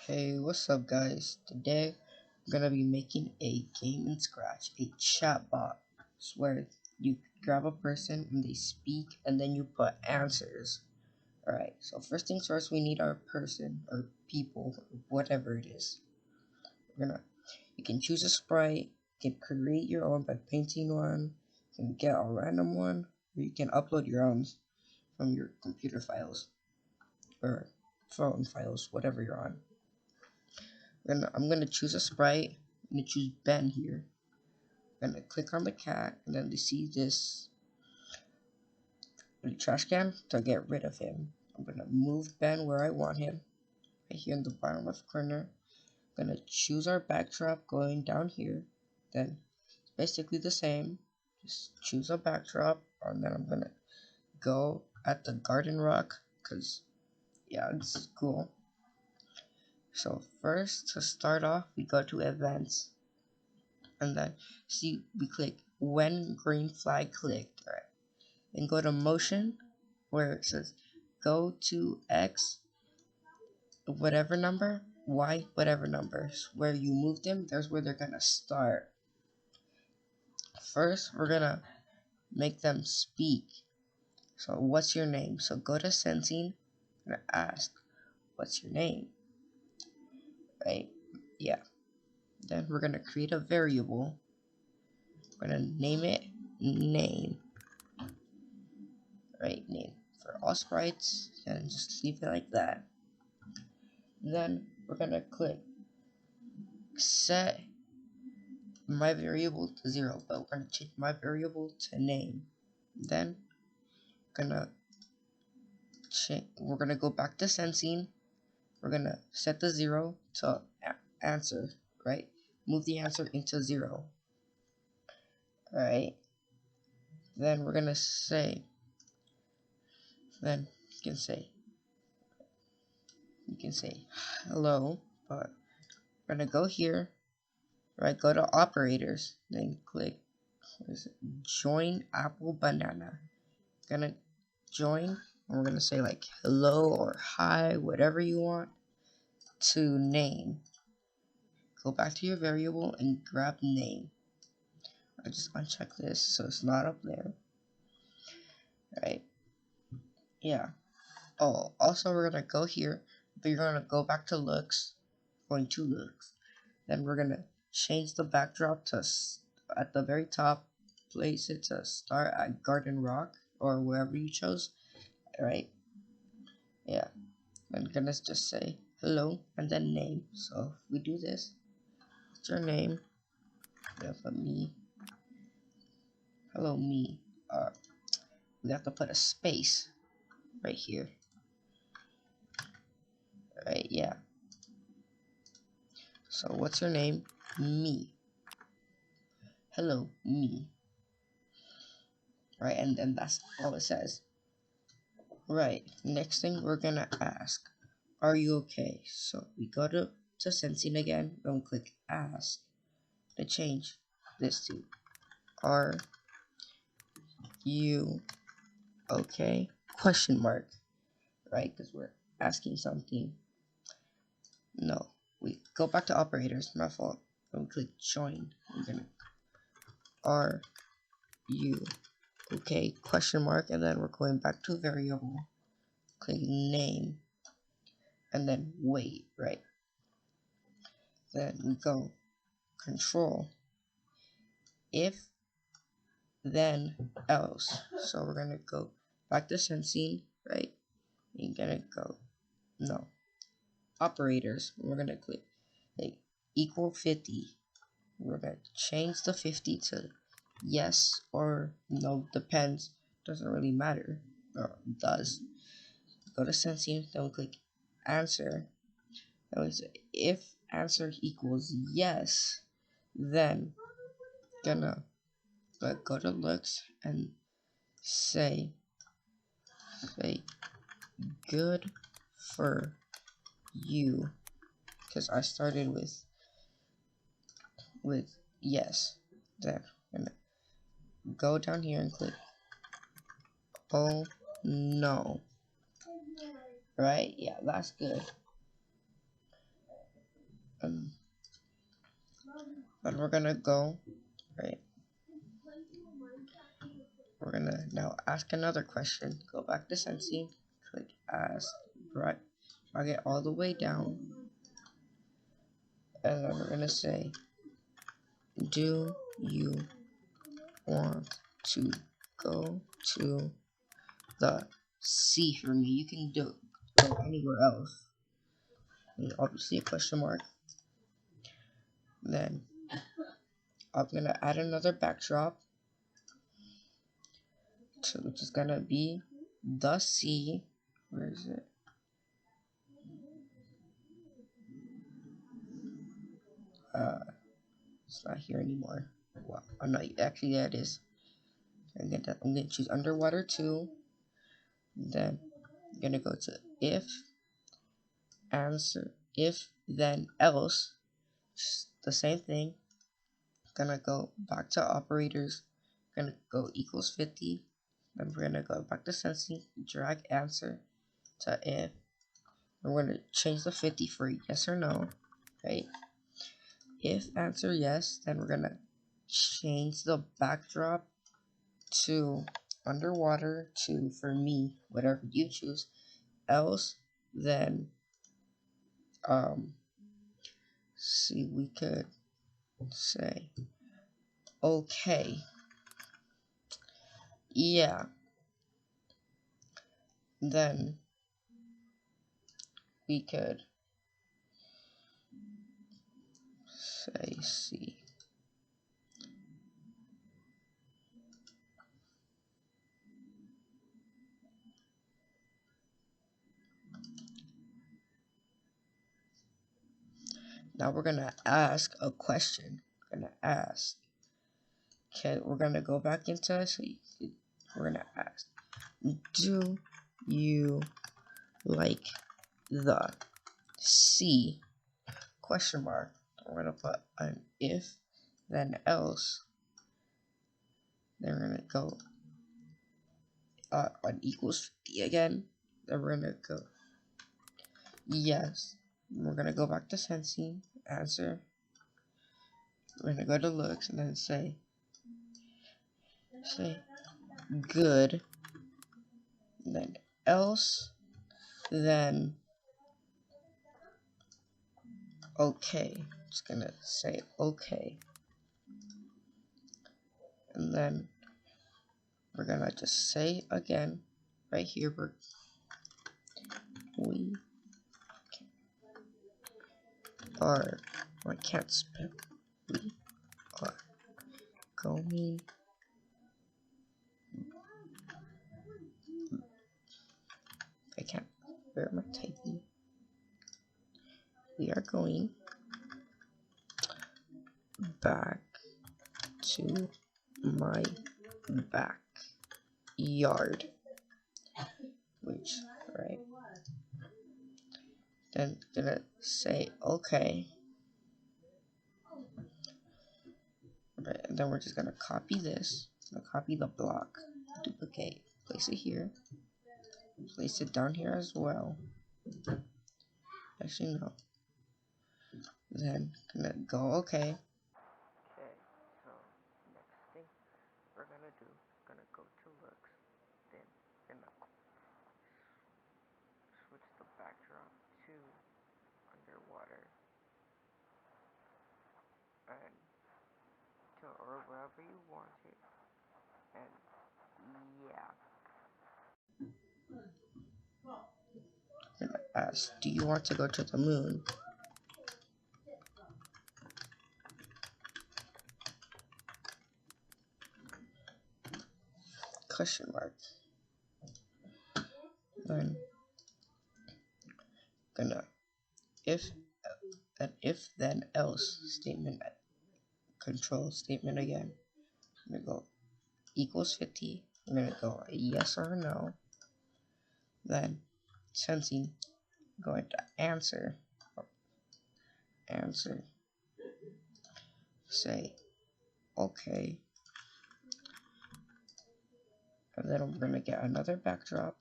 Hey, what's up, guys? Today I'm gonna be making a game in Scratch, a chatbot. It's where you grab a person and they speak, and then you put answers. Alright, so first things first, we need our person or people, whatever it is. You can choose a sprite, you can create your own by painting one, you can get a random one, or you can upload your own from your computer files or phone files, whatever you're on. I'm gonna choose a sprite. I'm gonna choose Ben here. I'm gonna click on the cat, and then you see this trash can to get rid of him. I'm gonna move Ben where I want him, right here in the bottom left corner. I'm gonna choose our backdrop going down here. Then it's basically the same. Just choose a backdrop, and then I'm gonna go at the garden rock, cause yeah, it's cool. So first, to start off, we go to events, and then see we click when green flag clicked, right? And go to motion where it says go to X whatever number, Y whatever numbers. Where you move them, there's where they're gonna start. First, we're gonna make them speak. So what's your name? So go to sensing and ask what's your name, right? Yeah. Then we're gonna create a variable. We're gonna name it name. Right, name for all sprites, and just leave it like that. Then we're gonna click set my variable to 0, but we're gonna change my variable to name. Then gonna we're gonna go back to sensing. We're gonna set the 0 to answer, right? Move the answer into 0. Alright. Then we're gonna say, then you can say hello, but we're gonna go here, right? Go to operators, then click join Apple Banana. Gonna join, and we're gonna say like hello or hi, whatever you want, to name. Go back to your variable and grab name. I just uncheck this so it's not up there. Right? Yeah. Oh, also we're gonna go here, but you're gonna go back to looks, going to looks. Then we're gonna change the backdrop to at the very top. Place it to start at Garden Rock or wherever you chose. Right? Yeah. I'm gonna just say hello and then name. So if we do this, what's your name? We have a me. Hello me. We have to put a space right here. Right, yeah. So what's your name? Me. Hello, me. Right, and then that's all it says. Right, next thing we're gonna ask, are you okay? So we go to sensing again, and click ask to change this to are you okay? Question mark, right? Because we're asking something. No, we go back to operators, my fault. And we click join. We're gonna are you okay? Question mark, and then we're going back to variable. Click name, and then wait, right? Then we go control if then else. So we're gonna go back to sensing, right? You're gonna go no operators. We're gonna click like equal 50. We're gonna change the 50 to yes or no, depends, doesn't really matter, or does. Go to sensing, then we click answer. Then we say if answer equals yes, then gonna go to looks and say good for you, because I started with yes. Then gonna go down here and click oh no. Right? Yeah, that's good. Then we're gonna go, right? We're gonna now ask another question. Go back to sensing, click ask, drag it all the way down, and then we're gonna say, do you want to go to the sea for me? You can go anywhere else. And obviously a question mark. Then I'm gonna add another backdrop, which is gonna be the sea. Where is it? It's not here anymore. Wow. Oh no, actually yeah, it is. I'm gonna choose underwater 2. Then I'm gonna go to if answer, if then else. Just the same thing. Gonna go back to operators. Gonna go equals 50. Then we're gonna go back to sensing. Drag answer to if. We're gonna change the 50 for yes or no. Right. If answer yes, then we're gonna change the backdrop to underwater 2 for me, whatever you choose. Else, then see, we could say okay, yeah, then we could say C. Now we're gonna ask a question. We're gonna ask, okay, we're gonna go back into C. We're gonna ask, do you like the sea? Question mark. We're gonna put an if, then else. Then we're gonna go on equals 50 again. Then we're gonna go yes. We're gonna go back to sensing, answer. We're gonna go to looks and then say good. Then else. Then okay. Just gonna say okay. And then we're gonna just say again, right here, we are, I can't spell, we are going I can't, where am I typing? We are going back to my backyard, which, right, then gonna say okay, right, and then we're just gonna copy this, copy the block, duplicate, place it here, place it down here as well, actually no, then gonna go okay. Okay, so next thing we're gonna do, gonna go to looks, then gonna switch the backdrop to underwater, and to, or wherever you want it, and yeah. Gonna ask, do you want to go to the moon? Question mark. Then gonna if an if then else statement, control statement again. I'm gonna go equals 50. I'm gonna go a yes or a no. Then sensing, going to answer, say okay, and then we're gonna get another backdrop.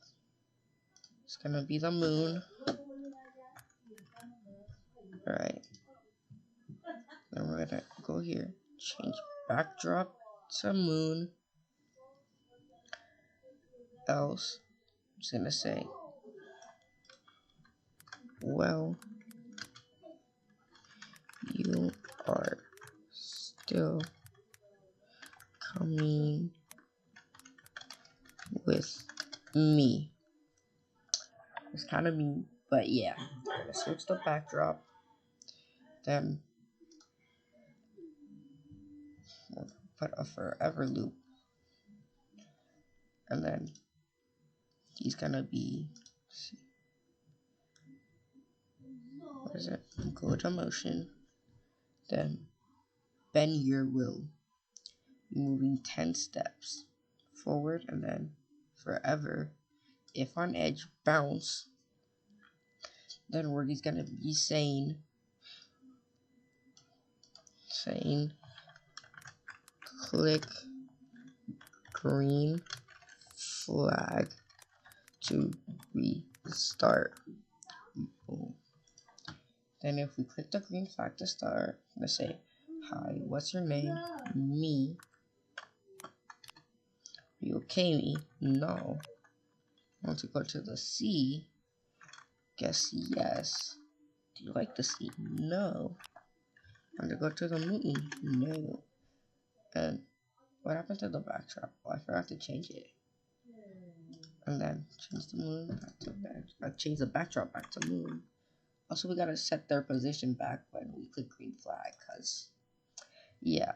It's gonna be the moon. Alright, then we're gonna go here, change backdrop to moon, else I'm just gonna say, well, you are still coming with me. It's kind of mean, but yeah. Let's switch the backdrop. Then we'll put a forever loop. And then he's gonna be, what is it? Go to motion. Then bend your will. Moving 10 steps forward, and then forever. If on edge, bounce. Then word is gonna be saying click green flag to restart. Boom. Then if we click the green flag to start, let's say, hi, what's your name? Me. Are you okay, me? No. Want to go to the sea? Guess yes. Do you like the sea? No. Want to go to the moon? No. And what happened to the backdrop? Oh, I forgot to change it. And then change the moon back to change the backdrop back to moon. Also, we gotta set their position back when we click green flag, cause yeah.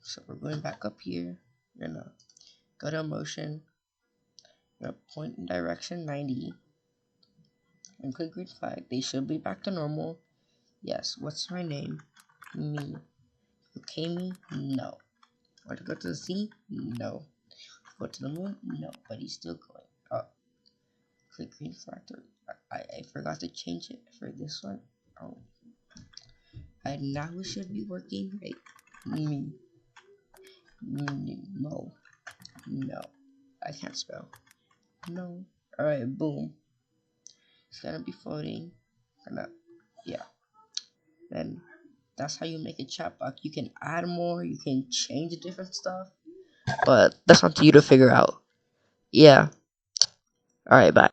So we're going back up here. We're gonna go to motion. We're gonna point in direction 90 and click green flag. They should be back to normal. Yes. What's my name? Me. Okay, me? No. Want to go to the sea? No. Go to the moon? No. But he's still going up. Click green flag. I forgot to change it for this one. Oh. And now it should be working right. Me. No. No. I can't spell. No. Alright, boom. It's gonna be floating. Yeah. Then that's how you make a chat box. You can add more, you can change different stuff. But that's up to you to figure out. Yeah. Alright, bye.